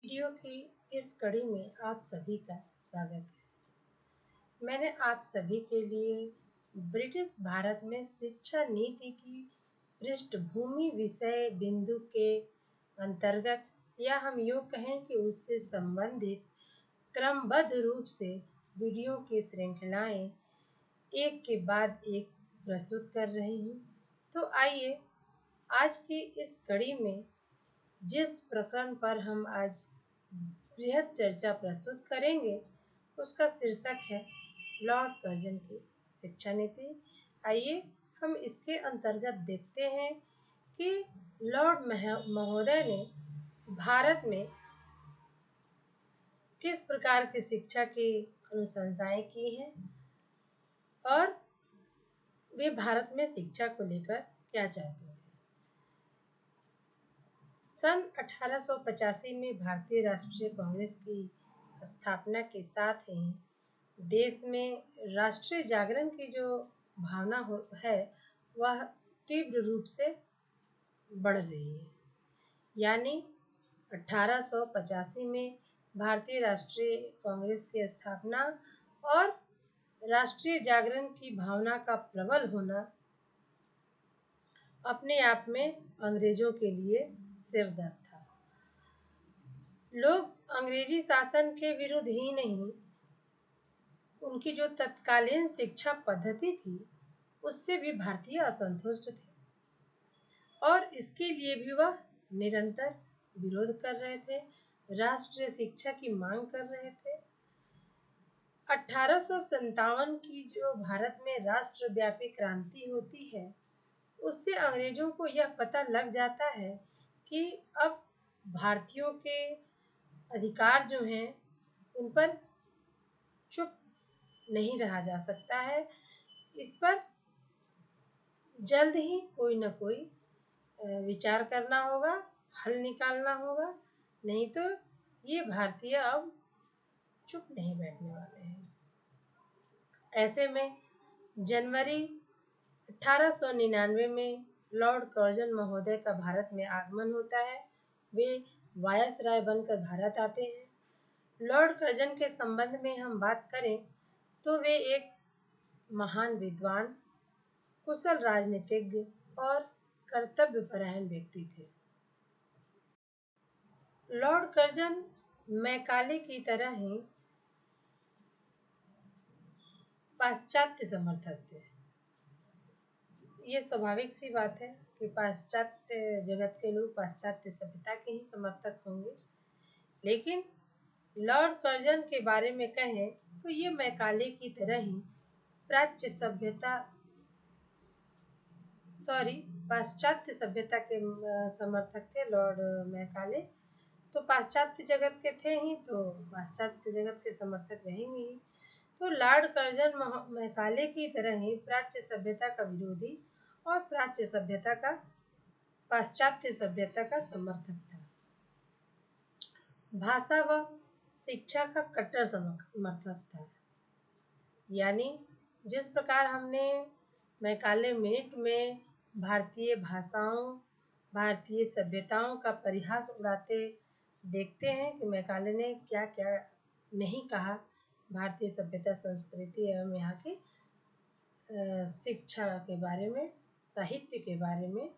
Video की इस कड़ी में आप सभी का स्वागत है। मैंने आप सभी के लिए ब्रिटिश भारत में शिक्षा नीति की पृष्ठभूमि विषय बिंदु के अंतर्गत या हम यूँ कहें कि उससे संबंधित क्रमबद्ध रूप से वीडियो की श्रृंखलाएं एक के बाद एक प्रस्तुत कर रही हूँ। तो आइए आज की इस कड़ी में जिस प्रकरण पर हम आज बृहद चर्चा प्रस्तुत करेंगे उसका शीर्षक है लॉर्ड कर्जन की शिक्षा नीति। आइए हम इसके अंतर्गत देखते हैं कि लॉर्ड महोदय ने भारत में किस प्रकार की शिक्षा की अनुशंसाएं की हैं और वे भारत में शिक्षा को लेकर क्या चाहते हैं। सन 1885 में भारतीय राष्ट्रीय कांग्रेस की स्थापना के साथ ही देश में राष्ट्रीय जागरण की जो भावना है वह तीव्र रूप से बढ़ रही है। यानी 1885 में भारतीय राष्ट्रीय कांग्रेस की स्थापना और राष्ट्रीय जागरण की भावना का प्रबल होना अपने आप में अंग्रेजों के लिए सिरदर्द था। लोग अंग्रेजी शासन के विरुद्ध ही नहीं, उनकी जो तत्कालीन शिक्षा पद्धति थी उससे भी भारतीय असंतुष्ट थे और इसके लिए भी वह निरंतर विरोध कर रहे थे, राष्ट्रीय शिक्षा की मांग कर रहे थे। 1857 की जो भारत में राष्ट्रव्यापी क्रांति होती है उससे अंग्रेजों को यह पता लग जाता है कि अब भारतीयों के अधिकार जो हैं उन पर चुप नहीं रहा जा सकता है। इस पर जल्द ही कोई न कोई विचार करना होगा, हल निकालना होगा, नहीं तो ये भारतीय अब चुप नहीं बैठने वाले हैं। ऐसे में जनवरी 1899 में लॉर्ड कर्जन महोदय का भारत में आगमन होता है। वे वायसराय बनकर भारत आते हैं। लॉर्ड कर्जन के संबंध में हम बात करें तो वे एक महान विद्वान, कुशल राजनीतिज्ञ और कर्तव्यपरायण व्यक्ति थे। लॉर्ड कर्जन मैकाले की तरह ही पाश्चात्य समर्थक थे। ये स्वाभाविक सी बात है कि पाश्चात्य जगत के लोग पाश्चात्य सभ्यता के ही समर्थक होंगे, लेकिन लॉर्ड कर्जन के बारे में कहें तो ये मैकाले की तरह ही प्राच्य सभ्यता पाश्चात्य सभ्यता के समर्थक थे लॉर्ड मैकाले। तो पाश्चात्य जगत के थे ही तो पाश्चात्य जगत के समर्थक रहेंगे ही। तो लॉर्ड कर्जन मैकाले की तरह ही प्राच्य सभ्यता का विरोधी और प्राच्य सभ्यता का पाश्चात्य सभ्यता का समर्थक था। भाषा व शिक्षा का कट्टर समर्थक था। यानी जिस प्रकार हमने मैकाले मिनट में भारतीय भाषाओं, भारतीय सभ्यताओं का परिहास उड़ाते देखते हैं कि मैकाले ने क्या क्या नहीं कहा भारतीय सभ्यता, संस्कृति एवं यहाँ की शिक्षा के बारे में, साहित्य के बारे में।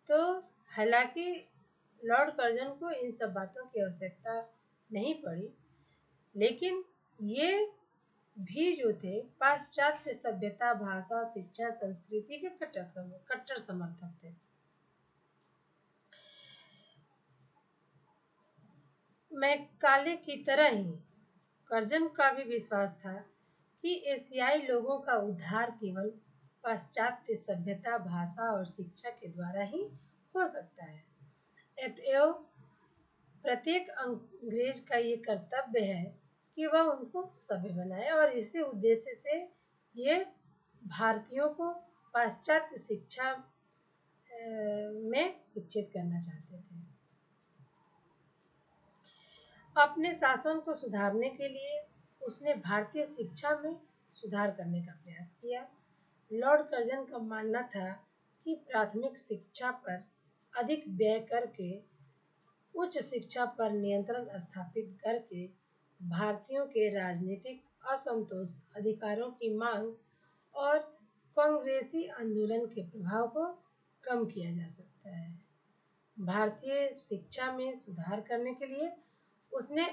तो हालांकि लॉर्ड कर्जन को इन सब बातों की आवश्यकता नहीं पड़ी, लेकिन ये भी जो थे पाश्चात्य सभ्यता, भाषा, शिक्षा, संस्कृति के कट्टर समर्थक थे। मैकाले की तरह ही कर्जन का भी विश्वास था कि एशियाई लोगों का उद्धार केवल पाश्चात्य सभ्यता, भाषा और शिक्षा के द्वारा ही हो सकता है। अतएव प्रत्येक अंग्रेज का ये कर्तव्य है कि वह उनको सभ्य बनाए और इसी उद्देश्य से ये भारतीयों को पाश्चात्य शिक्षा में शिक्षित करना चाहते थे। अपने शासन को सुधारने के लिए उसने भारतीय शिक्षा में सुधार करने का प्रयास किया। लॉर्ड कर्जन का मानना था कि प्राथमिक शिक्षा पर अधिक व्यय करके उच्च शिक्षा पर नियंत्रण स्थापित करके भारतीयों के राजनीतिक असंतोष, अधिकारों की मांग और कांग्रेसी आंदोलन के प्रभाव को कम किया जा सकता है। भारतीय शिक्षा में सुधार करने के लिए उसने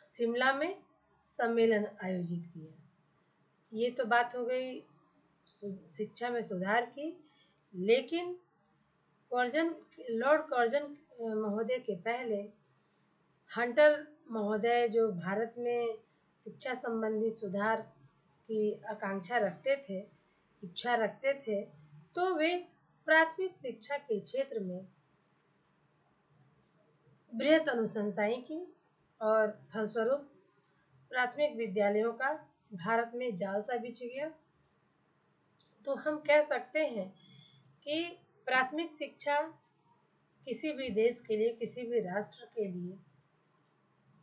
शिमला में सम्मेलन आयोजित किया। ये तो बात हो गई शिक्षा में सुधार की, लेकिन लॉर्ड कर्जन महोदय के पहले हंटर महोदय जो भारत में शिक्षा संबंधी सुधार की आकांक्षा रखते थे, इच्छा रखते थे, तो वे प्राथमिक शिक्षा के क्षेत्र में बृहत अनुशंसाएं की और फलस्वरूप प्राथमिक विद्यालयों का भारत में जाल सा बिछ गया। तो हम कह सकते हैं कि प्राथमिक शिक्षा किसी भी देश के लिए, किसी भी राष्ट्र के लिए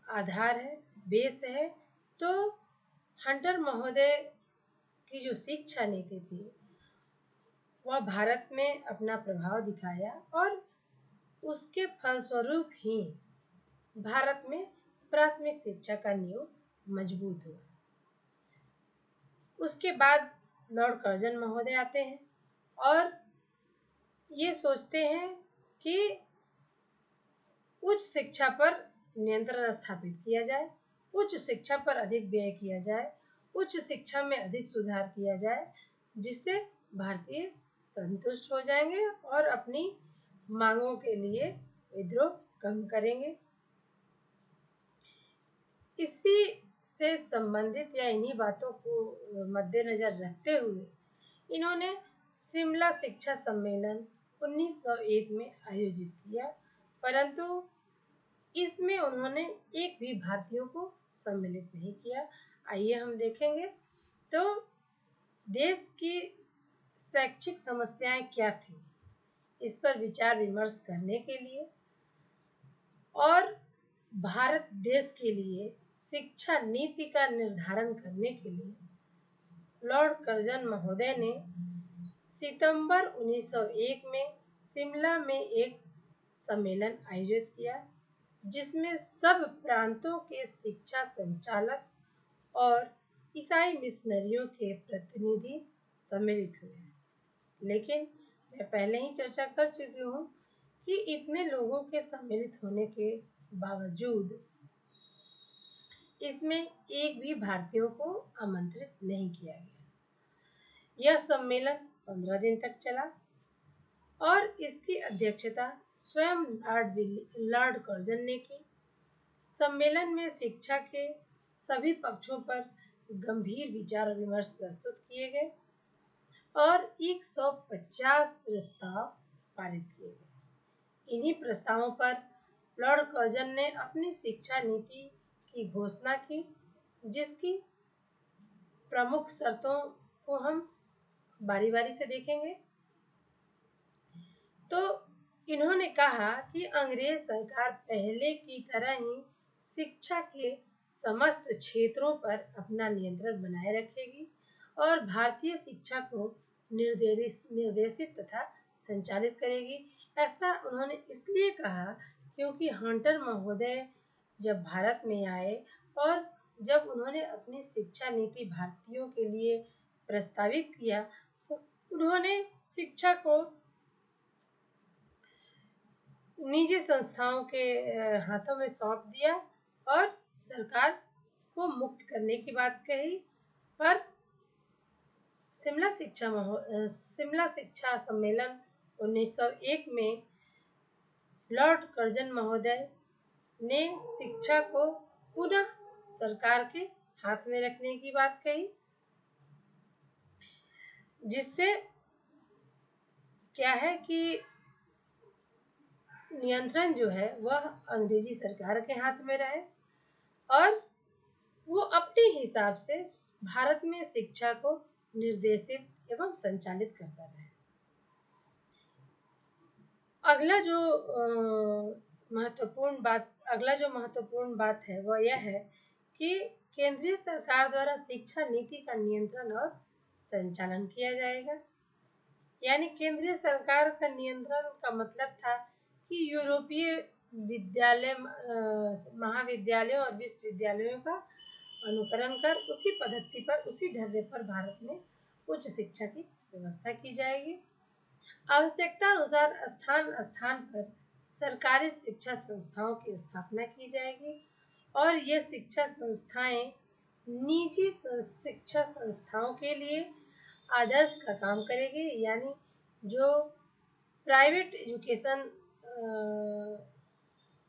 आधार है, बेस है। तो हंटर महोदय की जो शिक्षा नीति थी वह भारत में अपना प्रभाव दिखाया और उसके फलस्वरूप ही भारत में प्राथमिक शिक्षा का नींव मजबूत हुआ। उसके बाद लॉर्ड कर्जन महोदय आते हैं और ये सोचते हैं कि उच्च शिक्षा पर नियंत्रण स्थापित किया जाए, उच्च शिक्षा पर अधिक व्यय किया जाए, उच्च शिक्षा में अधिक सुधार किया जाए, जिससे भारतीय संतुष्ट हो जाएंगे और अपनी मांगों के लिए विद्रोह कम करेंगे। इसी से संबंधित या इन्हीं बातों को मद्देनजर रखते हुए इन्होंने शिमला शिक्षा सम्मेलन 1901 में आयोजित किया, परंतु इसमें उन्होंने एक भी भारतीयों को सम्मिलित नहीं किया। आइए हम देखेंगे तो देश की शैक्षिक समस्याएं क्या थी, इस पर विचार विमर्श करने के लिए और भारत देश के लिए शिक्षा नीति का निर्धारण करने के लिए लॉर्ड कर्जन महोदय ने सितंबर 1901 में शिमला में एक सम्मेलन आयोजित किया, जिसमें सब प्रांतों के शिक्षा संचालक और ईसाई मिशनरियों के प्रतिनिधि सम्मिलित हुए। लेकिन मैं पहले ही चर्चा कर चुकी हूँ कि इतने लोगों के सम्मिलित होने के बावजूद इसमें एक भी भारतीयों को आमंत्रित नहीं किया गया। यह सम्मेलन 15 दिन तक चला और इसकी अध्यक्षता स्वयं लॉर्ड कर्जन ने की। सम्मेलन में शिक्षा के सभी पक्षों पर गंभीर विचार विमर्श प्रस्तुत किए गए और 150 प्रस्ताव पारित किए गए। इन्हीं प्रस्तावों पर लॉर्ड कर्जन ने अपनी शिक्षा नीति की घोषणा की, जिसकी प्रमुख शर्तों को हम बारी बारी से देखेंगे। तो इन्होंने कहा कि अंग्रेज सरकार पहले की तरह ही शिक्षा के समस्त क्षेत्रों पर अपना नियंत्रण बनाए रखेगी और भारतीय शिक्षा को निर्देशित तथा संचालित करेगी। ऐसा उन्होंने इसलिए कहा क्योंकि हंटर महोदय जब भारत में आए और जब उन्होंने अपनी शिक्षा नीति भारतीयों के लिए प्रस्तावित किया, तो उन्होंने शिक्षा को निजी संस्थाओं के हाथों में सौंप दिया और सरकार को मुक्त करने की बात कही। पर शिमला शिक्षा सम्मेलन 1901 में लॉर्ड कर्जन महोदय ने शिक्षा को पुनः सरकार के हाथ में रखने की बात कही, जिससे क्या है कि नियंत्रण जो है वह अंग्रेजी सरकार के हाथ में रहे और वो अपने हिसाब से भारत में शिक्षा को निर्देशित एवं संचालित करता रहे। अगला जो महत्वपूर्ण बात है वह यह है कि केंद्रीय सरकार द्वारा शिक्षा नीति का नियंत्रण और संचालन किया जाएगा। यानी केंद्रीय सरकार का नियंत्रण का मतलब था कि यूरोपीय विद्यालय महाविद्यालयों और विश्वविद्यालयों का अनुकरण कर उसी पद्धति पर उसी ढर्रे पर भारत में उच्च शिक्षा की व्यवस्था की जाएगी। आवश्यकता अनुसार स्थान स्थान पर सरकारी शिक्षा संस्थाओं की स्थापना की जाएगी और ये शिक्षा संस्थाएं निजी शिक्षा संस्थाओं के लिए आदर्श का काम करेगी, यानी जो प्राइवेट एजुकेशन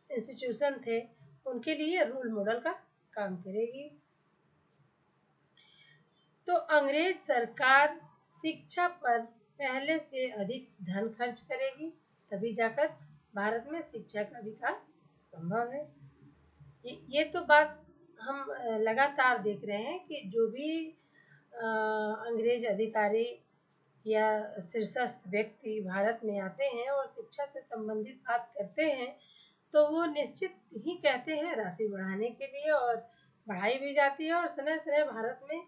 इंस्टीट्यूशन थे उनके लिए रोल मॉडल का काम करेगी। तो अंग्रेज सरकार शिक्षा पर पहले से अधिक धन खर्च करेगी, तभी जाकर भारत में शिक्षा का विकास संभव है। ये तो बात हम लगातार देख रहे हैं कि जो भी अंग्रेज अधिकारी या शीर्षस्थ व्यक्ति भारत में आते हैं और शिक्षा से संबंधित बात करते हैं तो वो निश्चित ही कहते हैं राशि बढ़ाने के लिए, और बढ़ाई भी जाती है और समय समय भारत में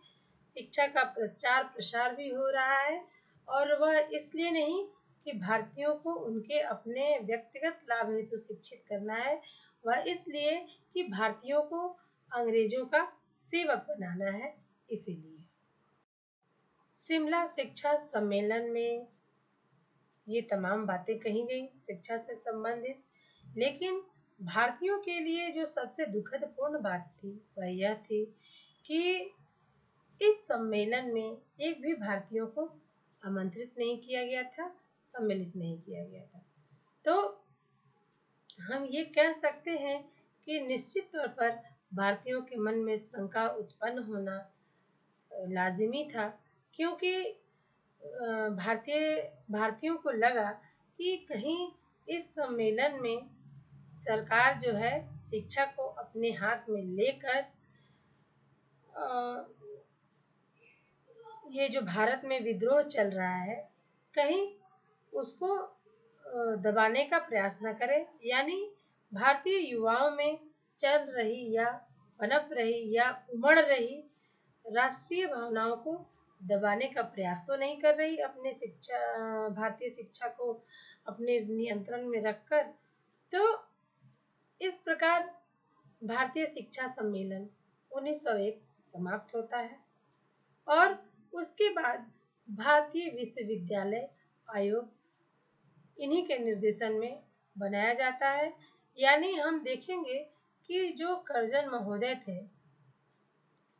शिक्षा का प्रचार प्रसार भी हो रहा है। और वह इसलिए नहीं कि भारतीयों को उनके अपने व्यक्तिगत लाभ हेतु शिक्षित करना है, वह इसलिए कि भारतीयों को अंग्रेजों का सेवक बनाना है। इसीलिए शिमला शिक्षा सम्मेलन में ये तमाम बातें कही गई शिक्षा से संबंधित, लेकिन भारतीयों के लिए जो सबसे दुखदपूर्ण बात थी वह यह थी कि इस सम्मेलन में एक भी भारतीयों को आमंत्रित नहीं किया गया था, सम्मिलित नहीं किया गया था। तो हम ये कह सकते हैं कि निश्चित तौर पर भारतीयों के मन में शंका उत्पन्न होना लाजिमी था, क्योंकि भारतीयों को लगा कि कहीं इस सम्मेलन में सरकार जो है शिक्षा को अपने हाथ में लेकर ये जो भारत में विद्रोह चल रहा है कहीं उसको दबाने का प्रयास न करे, यानी भारतीय युवाओं में चल रही या पनप रही या उमड़ रही राष्ट्रीय भावनाओं को दबाने का प्रयास तो नहीं कर रही अपने भारतीय शिक्षा को अपने नियंत्रण में रखकर। तो इस प्रकार भारतीय शिक्षा सम्मेलन 1901 समाप्त होता है और उसके बाद भारतीय विश्वविद्यालय आयोग इन्हीं के निर्देशन में बनाया जाता है। यानी हम देखेंगे कि जो कर्जन महोदय थे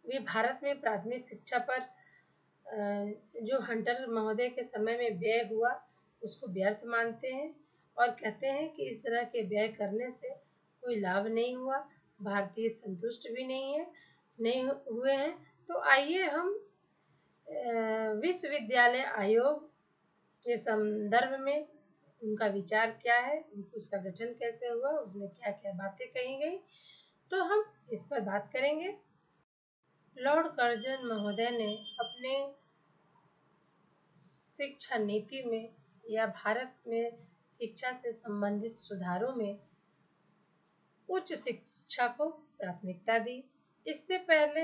वे भारत में प्राथमिक शिक्षा पर जो हंटर महोदय के समय में व्यय हुआ उसको व्यर्थ मानते हैं और कहते हैं कि इस तरह के व्यय करने से कोई लाभ नहीं हुआ, भारतीय संतुष्ट भी नहीं हुए हैं। तो आइए हम विश्वविद्यालय आयोग के संदर्भ में उनका विचार क्या है, उसका गठन कैसे हुआ, उसमें क्या क्या बातें कही गई, तो हम इस पर बात करेंगे। लॉर्ड कर्जन महोदय ने अपने शिक्षा नीति में या भारत में शिक्षा से संबंधित सुधारों में उच्च शिक्षा को प्राथमिकता दी। इससे पहले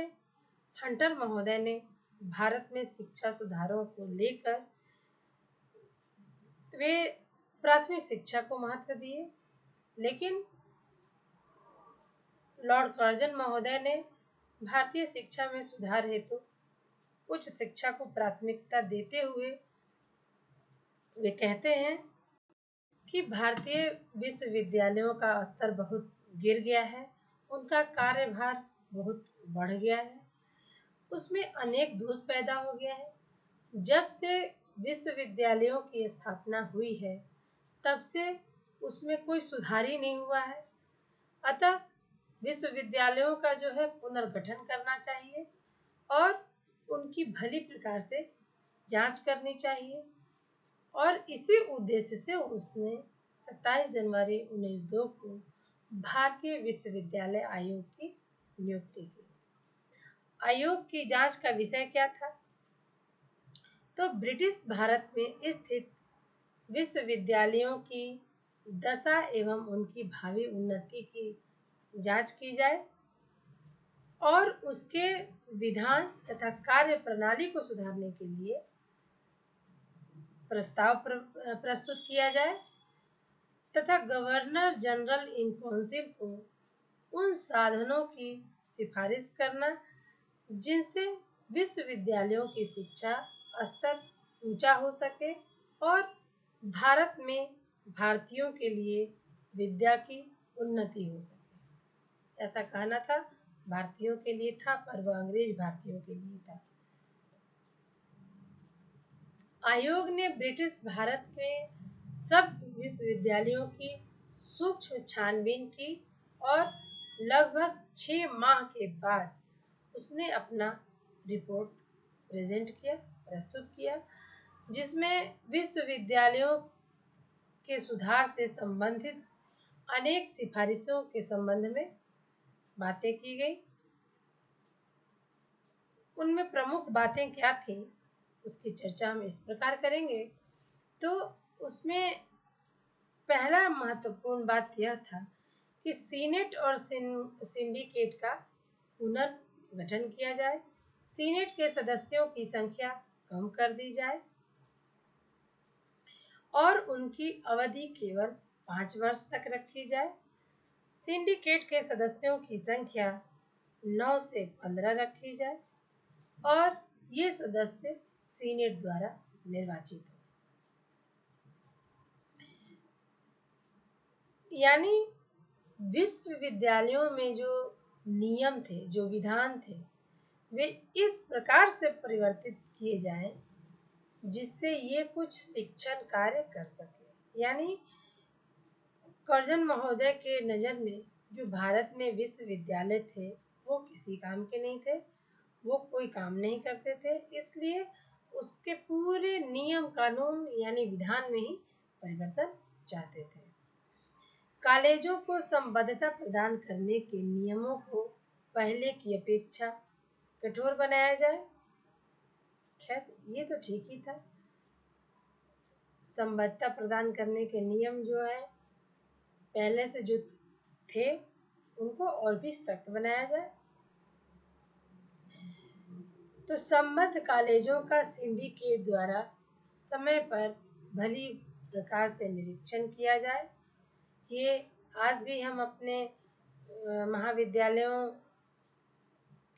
हंटर महोदय ने भारत में शिक्षा सुधारों को लेकर वे प्राथमिक शिक्षा को महत्व दिए, लेकिन लॉर्ड कर्जन महोदय ने भारतीय शिक्षा में सुधार हेतु उच्च शिक्षा को प्राथमिकता देते हुए वे कहते हैं कि भारतीय विश्वविद्यालयों का स्तर बहुत गिर गया है, उनका कार्यभार बहुत बढ़ गया है, उसमें अनेक दोष पैदा हो गया है। जब से विश्वविद्यालयों की स्थापना हुई है तब से उसमें कोई सुधार ही नहीं हुआ है। अतः विश्वविद्यालयों का जो है पुनर्गठन करना चाहिए और उनकी भली प्रकार से जांच करनी चाहिए, और इसी उद्देश्य से उसने 27 जनवरी 1902 को भारतीय विश्वविद्यालय आयोग की नियुक्ति की। आयोग की जांच का विषय क्या था? तो ब्रिटिश भारत में स्थित विश्वविद्यालयों की दशा एवं उनकी भावी उन्नति की जांच की जाए और उसके विधान तथा कार्य प्रणाली को सुधारने के लिए प्रस्ताव प्रस्तुत किया जाए। तथा गवर्नर जनरल इन काउंसिल को उन साधनों की सिफारिश करना जिनसे विश्वविद्यालयों की शिक्षा स्तर ऊंचा हो सके और भारत में भारतीयों के लिए विद्या की उन्नति हो सके। ऐसा कहना था भारतीयों के लिए था, पर वह अंग्रेज भारतीयों के लिए था। आयोग ने ब्रिटिश भारत के सब विश्वविद्यालयों की सूक्ष्म छानबीन की और लगभग 6 माह के बाद उसने अपना रिपोर्ट प्रस्तुत किया, जिसमें विश्वविद्यालयों के सुधार से संबंधित अनेक सिफारिशों के संबंध में बातें की गई। उनमें प्रमुख बातें क्या थी उसकी चर्चा हम इस प्रकार करेंगे। तो उसमें पहला महत्वपूर्ण बात यह था कि सीनेट और सिंडिकेट का पुनर्गठन किया जाए, सीनेट के सदस्यों की संख्या कम कर दी जाए और उनकी अवधि केवल 5 वर्ष तक रखी जाए। सिंडिकेट के सदस्यों की संख्या 9 से 15 रखी जाए और ये सदस्य सीनेट द्वारा निर्वाचित हो। यानी विश्वविद्यालयों में जो नियम थे, जो विधान थे, वे इस प्रकार से परिवर्तित किए जाएं जिससे ये कुछ शिक्षण कार्य कर सके। यानी कर्जन महोदय के नज़र में जो भारत में विश्वविद्यालय थे वो किसी काम के नहीं थे, वो कोई काम नहीं करते थे, इसलिए उसके पूरे नियम कानून यानी विधान में ही परिवर्तन चाहते थे। कॉलेजों को संबद्धता प्रदान करने के नियमों को पहले की अपेक्षा कठोर बनाया जाए। खैर ये तो ठीक ही था, संबद्धता प्रदान करने के नियम जो है पहले से जो थे उनको और भी सख्त बनाया जाए। तो संबद्ध कॉलेजों का सिंडिकेट द्वारा समय पर भली प्रकार से निरीक्षण किया जाए। ये आज भी हम अपने महाविद्यालयों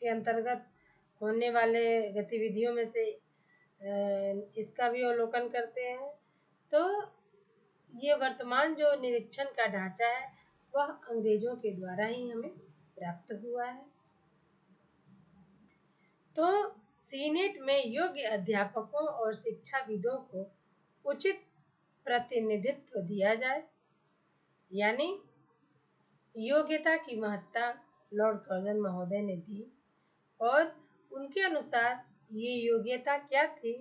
के अंतर्गत होने वाले गतिविधियों में से इसका भी अवलोकन करते हैं। तो ये वर्तमान जो निरीक्षण का ढांचा है वह अंग्रेजों के द्वारा ही हमें प्राप्त हुआ है। तो सीनेट में योग्य अध्यापकों और शिक्षाविदों को उचित प्रतिनिधित्व दिया जाए। यानी योग्यता की महत्ता लॉर्ड कर्जन महोदय ने दी और उनके अनुसार ये योग्यता क्या थी,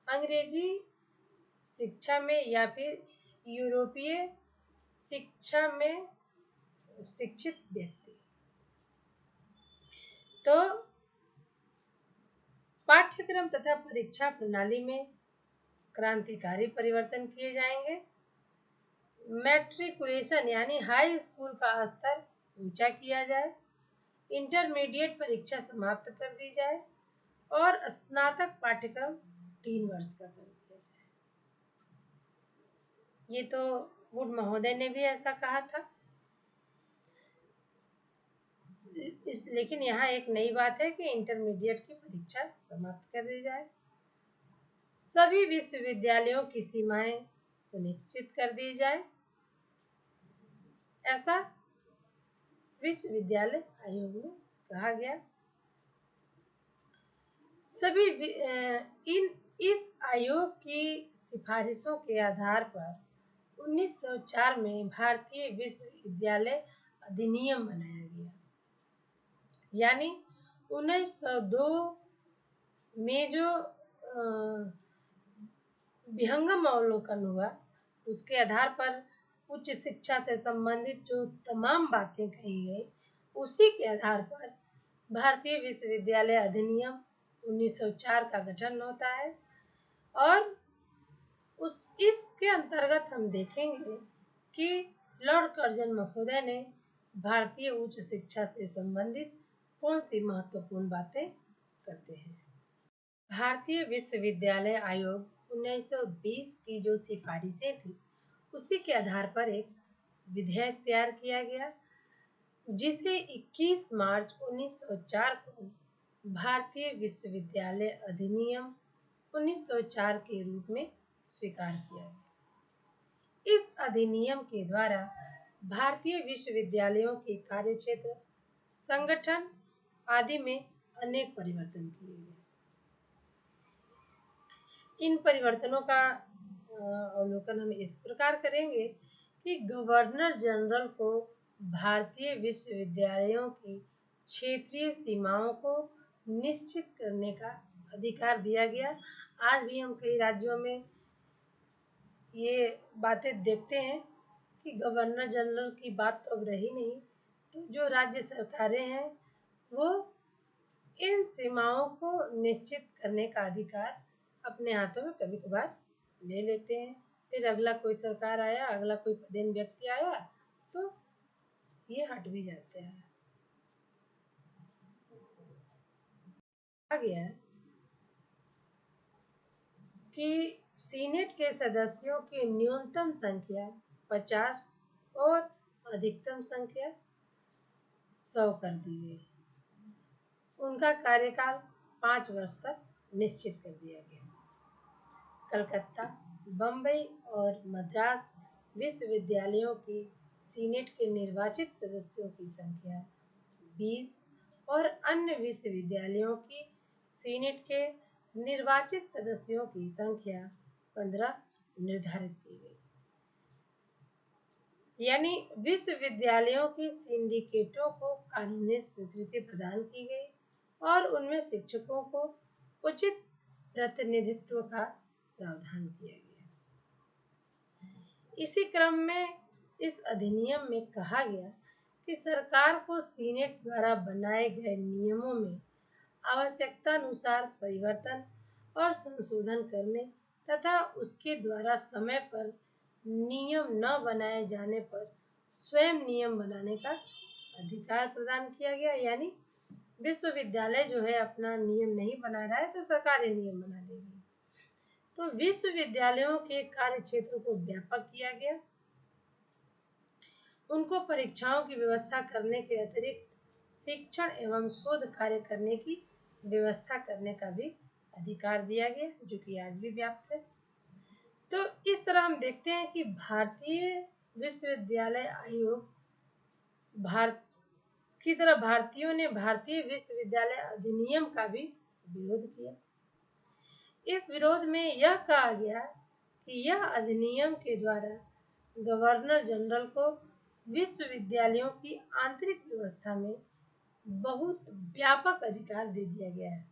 अंग्रेजी शिक्षा में या फिर यूरोपीय शिक्षा में शिक्षित व्यक्ति। तो पाठ्यक्रम तथा परीक्षा प्रणाली में क्रांतिकारी परिवर्तन किए जाएंगे। मैट्रिकुलेशन यानी हाई स्कूल का स्तर ऊंचा किया जाए, इंटरमीडिएट परीक्षा समाप्त कर दी जाए और स्नातक पाठ्यक्रम 3 वर्ष का कर दिया जाए। ये तो वुड महोदय ने भी ऐसा कहा था। लेकिन यहाँ एक नई बात है कि इंटरमीडिएट की परीक्षा समाप्त कर दी जाए। सभी विश्वविद्यालयों की सीमाएं सुनिश्चित कर दी जाए, ऐसा विश्वविद्यालय आयोग में कहा गया। सभी इस आयोग की सिफारिशों के आधार पर 1904 में भारतीय विश्वविद्यालय अधिनियम बनाया गया। यानी 1902 में जो विहंगम अवलोकन हुआ उसके आधार पर उच्च शिक्षा से संबंधित जो तमाम बातें कही गई उसी के आधार पर भारतीय विश्वविद्यालय अधिनियम 1904 का गठन होता है और इसके अंतर्गत हम देखेंगे कि लॉर्ड कर्जन महोदय ने भारतीय उच्च शिक्षा से संबंधित कौन सी महत्वपूर्ण बातें करते हैं। भारतीय विश्वविद्यालय आयोग 1920 की जो सिफारिशें थी उसी के आधार पर एक विधेयक तैयार किया गया, जिसे 21 मार्च 1904 को भारतीय विश्वविद्यालय अधिनियम 1904 के रूप में स्वीकार किया गया। इस अधिनियम के द्वारा भारतीय विश्वविद्यालयों के कार्यक्षेत्र, संगठन आदि में अनेक परिवर्तन किए गए। इन परिवर्तनों का अवलोकन हम इस प्रकार करेंगे कि गवर्नर जनरल को भारतीय विश्वविद्यालयों की क्षेत्रीय सीमाओं को निश्चित करने का अधिकार दिया गया। आज भी हम कई राज्यों में ये बातें देखते हैं कि गवर्नर जनरल की बात तो अब रही नहीं, तो जो राज्य सरकारें हैं वो इन सीमाओं को निश्चित करने का अधिकार अपने हाथों में कभी कभार ले लेते हैं। फिर अगला कोई सरकार आया, अगला कोई पदेन व्यक्ति आया तो ये हट भी जाते हैं। आ गया कि सीनेट के सदस्यों की न्यूनतम संख्या 50 और अधिकतम संख्या 100 कर दी गई। उनका कार्यकाल 5 वर्ष तक निश्चित कर दिया गया। कलकत्ता, बम्बई और मद्रास विश्वविद्यालयों की सीनेट के निर्वाचित सदस्यों की संख्या 20 और अन्य विश्वविद्यालयों की सीनेट के निर्वाचित सदस्यों की संख्या 15 निर्धारित की गई। यानी विश्वविद्यालयों की सिंडिकेटों को कानूनी स्वीकृति प्रदान की गई और उनमें शिक्षकों को उचित प्रतिनिधित्व का प्रावधान किया गया। इसी क्रम में इस अधिनियम में कहा गया कि सरकार को सीनेट द्वारा बनाए गए नियमों में आवश्यकता अनुसार परिवर्तन और संशोधन करने तथा उसके द्वारा समय पर नियम न बनाए जाने पर स्वयं नियम बनाने का अधिकार प्रदान किया गया। यानी विश्वविद्यालय जो है अपना नियम नहीं बना रहा है तो सरकार ये नियम बना देगी। तो विश्वविद्यालयों के कार्य क्षेत्र को व्यापक किया गया। उनको परीक्षाओं की व्यवस्था करने के अतिरिक्त शिक्षण एवं शोध कार्य करने की व्यवस्था करने का भी अधिकार दिया गया, जो कि आज भी व्याप्त है। तो इस तरह हम देखते हैं कि भारतीय विश्वविद्यालय आयोग भारत की तरह भारतीयों ने भारतीय विश्वविद्यालय अधिनियम का भी विरोध किया। इस विरोध में यह कहा गया कि यह अधिनियम के द्वारा गवर्नर जनरल को विश्वविद्यालयों की आंतरिक व्यवस्था में बहुत व्यापक अधिकार दे दिया गया है।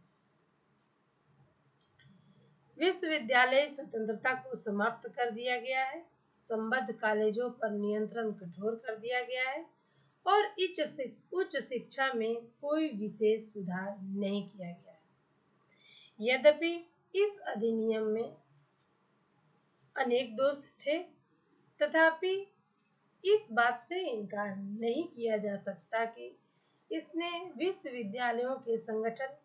विश्वविद्यालय स्वतंत्रता को समाप्त कर दिया गया है। संबद्ध कॉलेजों पर नियंत्रण कठोर कर दिया गया है और उच्च शिक्षा में कोई विशेष सुधार नहीं किया गया है। यद्यपि इस अधिनियम में अनेक दोष थे, तथापि इस बात से इनकार नहीं किया जा सकता कि इसने विश्वविद्यालयों के संगठन,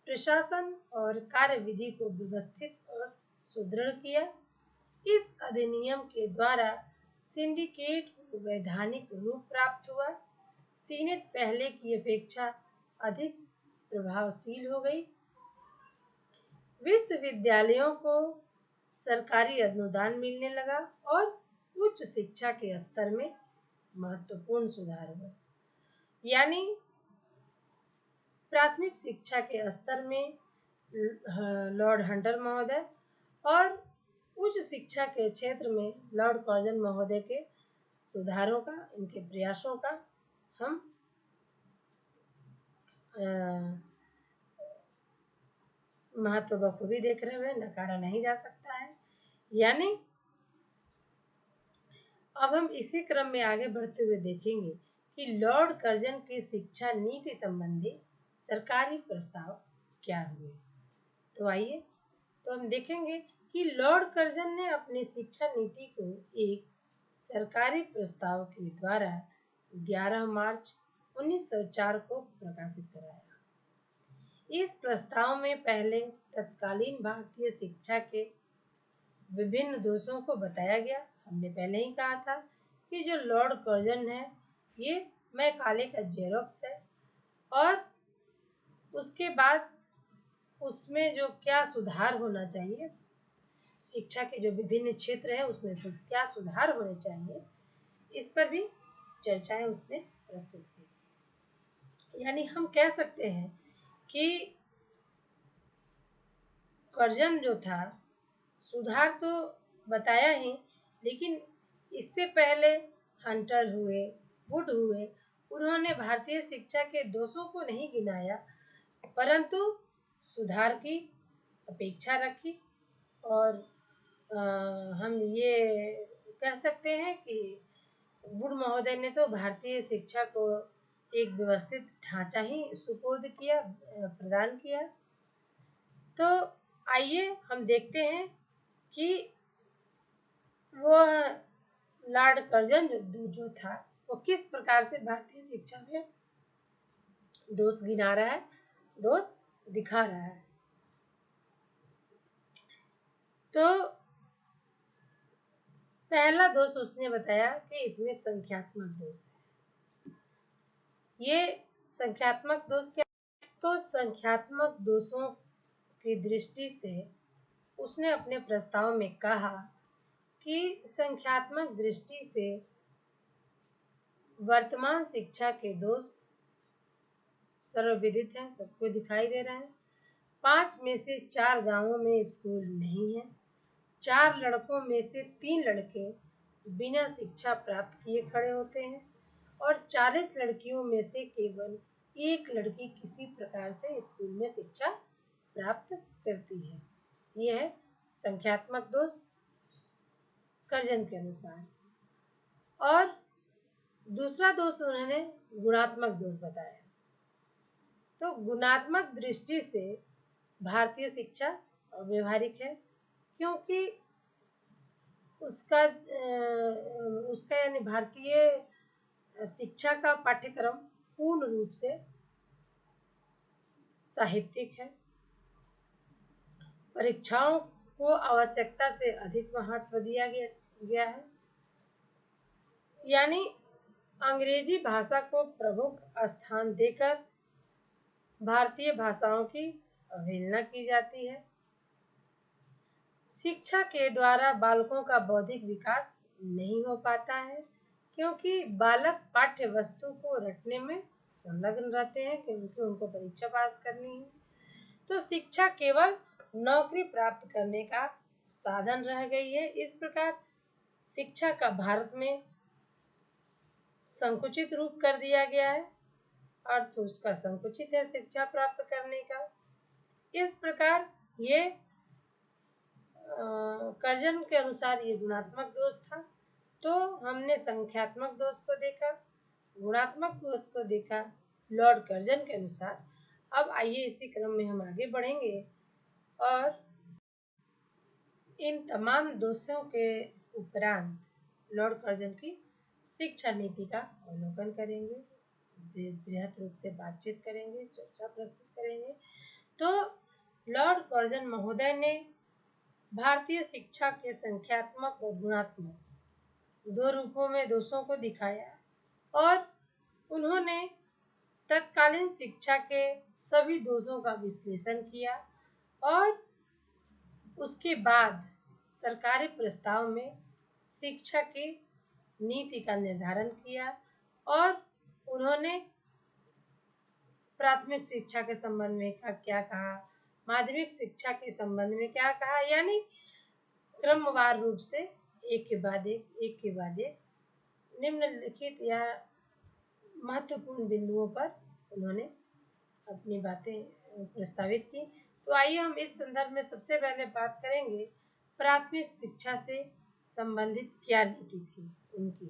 प्रशासन और कार्यविधि को व्यवस्थित और सुदृढ़ किया। इस अधिनियम के द्वारा सिंडिकेट को वैधानिक रूप प्राप्त हुआ। सीनेट पहले की अपेक्षा अधिक प्रभावशील हो गई। विश्वविद्यालयों को सरकारी अनुदान मिलने लगा और उच्च शिक्षा के स्तर में महत्वपूर्ण सुधार हुआ। यानी प्राथमिक शिक्षा के स्तर में लॉर्ड हंटर महोदय और उच्च शिक्षा के क्षेत्र में लॉर्ड कर्जन महोदय के सुधारों का, इनके प्रयासों का हम महत्व बखूबी देख रहे हुए नकारा नहीं जा सकता है। यानी अब हम इसी क्रम में आगे बढ़ते हुए देखेंगे कि लॉर्ड कर्जन की शिक्षा नीति संबंधी सरकारी प्रस्ताव क्या हुए। तो आइए तो हम देखेंगे कि लॉर्ड कर्जन ने अपनी शिक्षा नीति को एक सरकारी प्रस्ताव के द्वारा 11 मार्च 1904 को प्रकाशित कराया। इस प्रस्ताव में पहले तत्कालीन भारतीय शिक्षा के विभिन्न दोषों को बताया गया। हमने पहले ही कहा था कि जो लॉर्ड कर्जन है ये मैकाले का जेरोक्स है, और उसके बाद उसमें जो क्या सुधार होना चाहिए, शिक्षा के जो विभिन्न क्षेत्र हैं उसमें क्या सुधार होने चाहिए, इस पर भी चर्चाएं उसने प्रस्तुत की। यानी हम कह सकते हैं कि कर्जन जो था सुधार तो बताया ही, लेकिन इससे पहले हंटर हुए, वुड हुए, उन्होंने भारतीय शिक्षा के दोषों को नहीं गिनाया परंतु सुधार की अपेक्षा रखी। और हम ये कह सकते हैं कि वुड महोदय ने तो भारतीय शिक्षा को एक व्यवस्थित ढांचा ही सुपुर्द किया, प्रदान किया। तो आइए हम देखते हैं कि वो लॉर्ड कर्जन जो था वो किस प्रकार से भारतीय शिक्षा में दोष गिना रहा है, दोष दिखा रहा है। तो पहला दोष उसने बताया कि इसमें संख्यात्मक दोष है। ये संख्यात्मक दोष क्या? तो संख्यात्मक दोषों की दृष्टि से उसने अपने प्रस्ताव में कहा कि संख्यात्मक दृष्टि से वर्तमान शिक्षा के दोष सर्वविदित हैं, सबको दिखाई दे रहे हैं। 5 में से 4 गांवों में स्कूल नहीं है। 4 लड़कों में से 3 लड़के बिना शिक्षा प्राप्त किए खड़े होते हैं और 40 लड़कियों में से केवल 1 लड़की किसी प्रकार से स्कूल में शिक्षा प्राप्त करती है। यह है संख्यात्मक दोष कर्जन के अनुसार। और दूसरा दोष उन्होंने गुणात्मक दोष बताया। तो गुणात्मक दृष्टि से भारतीय शिक्षा अव्यवहारिक है, क्योंकि उसका यानी भारतीय शिक्षा का पाठ्यक्रम पूर्ण रूप से साहित्यिक है। परीक्षाओं को आवश्यकता से अधिक महत्व दिया गया है, यानी अंग्रेजी भाषा को प्रमुख स्थान देकर भारतीय भाषाओं की अवहेलना की जाती है। शिक्षा के द्वारा बालकों का बौद्धिक विकास नहीं हो पाता है, क्योंकि बालक पाठ्य वस्तु को रटने में संलग्न रहते हैं, क्योंकि उनको परीक्षा पास करनी है। तो शिक्षा केवल नौकरी प्राप्त करने का साधन रह गई है। इस प्रकार शिक्षा का भारत में संकुचित रूप कर दिया गया है, अर्थ उसका संकुचित है शिक्षा प्राप्त करने का। इस प्रकार ये कर्जन के अनुसार ये गुणात्मक दोष था। तो हमने संख्यात्मक दोष को देखा, गुणात्मक दोष को देखा लॉर्ड कर्जन के अनुसार। अब आइए इसी क्रम में हम आगे बढ़ेंगे और इन तमाम दोषों के उपरांत लॉर्ड कर्जन की शिक्षा नीति का अवलोकन करेंगे, बृहद रूप से बातचीत करेंगे, चर्चा प्रस्तुत करेंगे। तो लॉर्ड कर्जन महोदय ने भारतीय शिक्षा के संख्यात्मक और गुणात्मक 2 रूपों में दोषों को दिखाया और उन्होंने तत्कालीन शिक्षा के सभी दोषों का विश्लेषण किया और उसके बाद सरकारी प्रस्ताव में शिक्षा की नीति का निर्धारण किया। और उन्होंने प्राथमिक शिक्षा के संबंध में क्या कहा, माध्यमिक शिक्षा के संबंध में क्या कहा, यानी क्रमवार रूप से एक के बाद एक निम्नलिखित या महत्वपूर्ण बिंदुओं पर उन्होंने अपनी बातें प्रस्तावित की। तो आइए हम इस संदर्भ में सबसे पहले बात करेंगे प्राथमिक शिक्षा से संबंधित क्या नीति थी उनकी।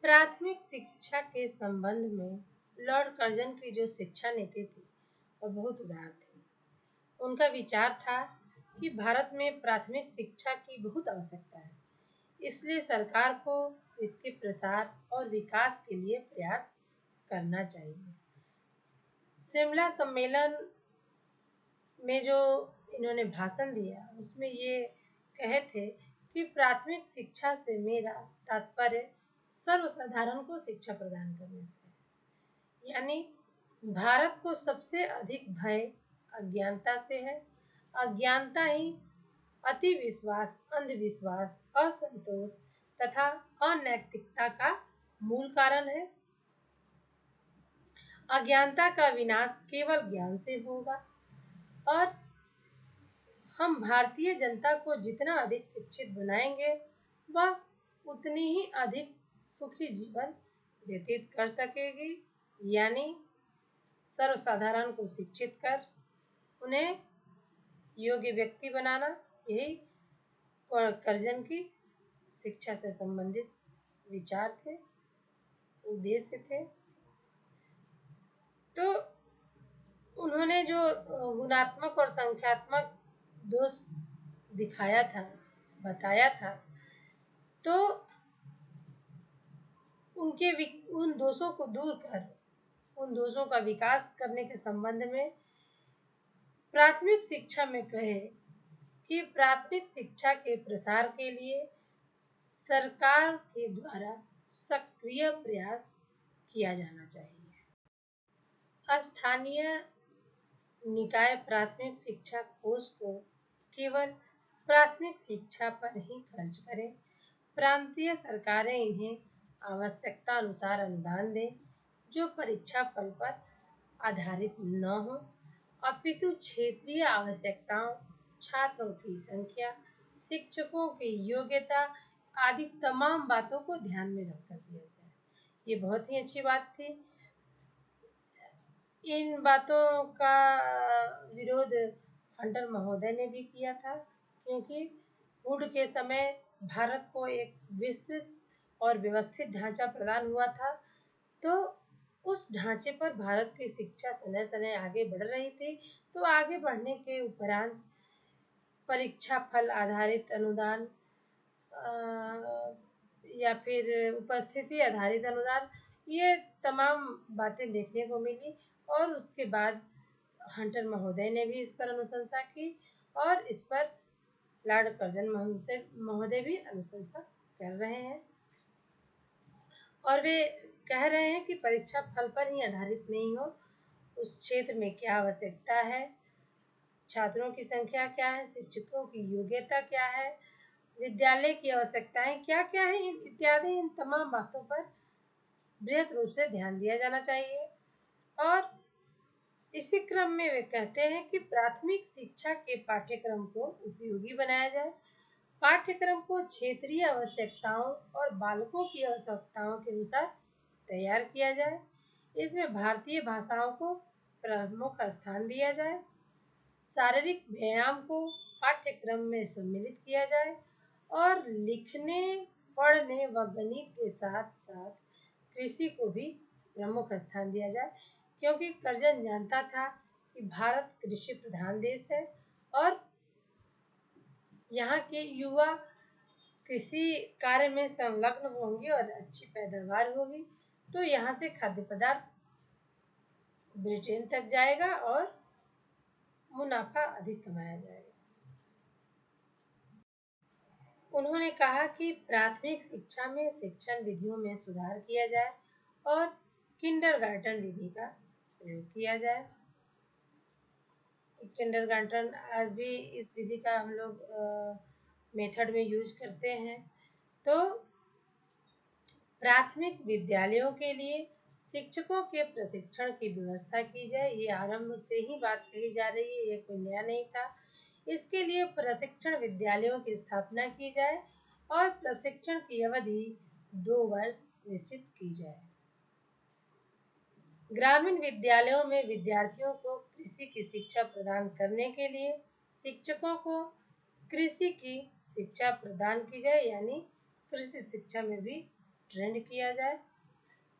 प्राथमिक शिक्षा के संबंध में लॉर्ड कर्जन की जो शिक्षा नीति थी वह बहुत उदार थी। उनका विचार था कि भारत में प्राथमिक शिक्षा की बहुत आवश्यकता है, इसलिए सरकार को इसके प्रसार और विकास के लिए प्रयास करना चाहिए। शिमला सम्मेलन में जो इन्होंने भाषण दिया उसमें ये कहे थे कि प्राथमिक शिक्षा से मेरा तात्पर्य सर्वसाधारण को शिक्षा प्रदान करने से है। यानी भारत को सबसे अधिक भय अज्ञानता से है। अज्ञानता ही अति विश्वास, अंधविश्वास, असंतोष तथा अनैतिकता का मूल कारण है। अज्ञानता का विनाश केवल ज्ञान से होगा और हम भारतीय जनता को जितना अधिक शिक्षित बनाएंगे वह उतनी ही अधिक सुखी जीवन व्यतीत कर सकेगी। यानी सर्वसाधारण को शिक्षित कर उन्हें योग्य व्यक्ति बनाना, यही कर्जन की शिक्षा से संबंधित विचार थे, उद्देश्य थे। तो उन्होंने जो गुणात्मक और संख्यात्मक दोष दिखाया था, बताया था, तो उन दोषों को दूर कर उन दोषों का विकास करने के संबंध में प्राथमिक शिक्षा में कहे कि प्राथमिक शिक्षा के प्रसार के लिए सरकार के द्वारा सक्रिय प्रयास किया जाना चाहिए। स्थानीय निकाय प्राथमिक शिक्षा कोष को केवल प्राथमिक शिक्षा पर ही खर्च करें। प्रांतीय सरकारें इन्हें आवश्यकता अनुसार अनुदान दें जो परीक्षा फल पर आधारित न हो, अपितु क्षेत्रीय आवश्यकताओं, छात्रों की संख्या, शिक्षकों की योग्यता आदि तमाम बातों को ध्यान में रखकर दिया जाए। ये बहुत ही अच्छी बात थी। इन बातों का विरोध हंटर महोदय ने भी किया था, क्योंकि हुड के समय भारत को एक विस्तृत और व्यवस्थित ढांचा प्रदान हुआ था, तो उस ढांचे पर भारत की शिक्षा समय समय आगे बढ़ रही थी। तो आगे बढ़ने के उपरांत परीक्षा फल आधारित अनुदान या फिर उपस्थिति आधारित अनुदान, ये तमाम बातें देखने को मिली और उसके बाद हंटर महोदय ने भी इस पर अनुशंसा की और इस पर लॉर्ड कर्जन महोदय भी अनुशंसा कर रहे हैं और वे कह रहे हैं कि परीक्षा फल पर ही आधारित नहीं हो, उस क्षेत्र में क्या आवश्यकता है, छात्रों की संख्या क्या है, शिक्षकों की योग्यता क्या है, विद्यालय की आवश्यकताएं क्या क्या है इत्यादि, इन तमाम बातों पर बृहत रूप से ध्यान दिया जाना चाहिए। और इसी क्रम में वे कहते हैं कि प्राथमिक शिक्षा के पाठ्यक्रम को उपयोगी बनाया जाए। पाठ्यक्रम को क्षेत्रीय आवश्यकताओं और बालकों की आवश्यकताओं के अनुसार तैयार किया जाए। इसमें भारतीय भाषाओं को प्रमुख स्थान दिया जाए। शारीरिक व्यायाम को पाठ्यक्रम में सम्मिलित किया जाए और लिखने, पढ़ने व गणित के साथ साथ कृषि को भी प्रमुख स्थान दिया जाए, क्योंकि कर्जन जानता था कि भारत कृषि प्रधान देश है और यहाँ के युवा कृषि कार्य में संलग्न होंगे और अच्छी पैदावार होगी, तो यहाँ से खाद्य पदार्थ ब्रिटेन तक जाएगा और मुनाफा अधिक कमाया जाएगा। उन्होंने कहा कि प्राथमिक शिक्षा में शिक्षण विधियों में सुधार किया जाए और किंडरगार्टन विधि का प्रयोग किया जाए। किंडरगार्टन आज भी इस विधि का हम लोग मेथड में यूज करते हैं। तो प्राथमिक विद्यालयों के लिए शिक्षकों के प्रशिक्षण की व्यवस्था की जाए। ये आरंभ से ही बात कही जा रही है, ये कोई नया नहीं था। इसके लिए प्रशिक्षण विद्यालयों की स्थापना की जाए और प्रशिक्षण की अवधि 2 वर्ष निश्चित की जाए। ग्रामीण विद्यालयों में विद्यार्थियों को कृषि की शिक्षा प्रदान करने के लिए शिक्षकों को कृषि की शिक्षा प्रदान की जाए, यानी कृषि शिक्षा में भी ट्रेंड किया जाए।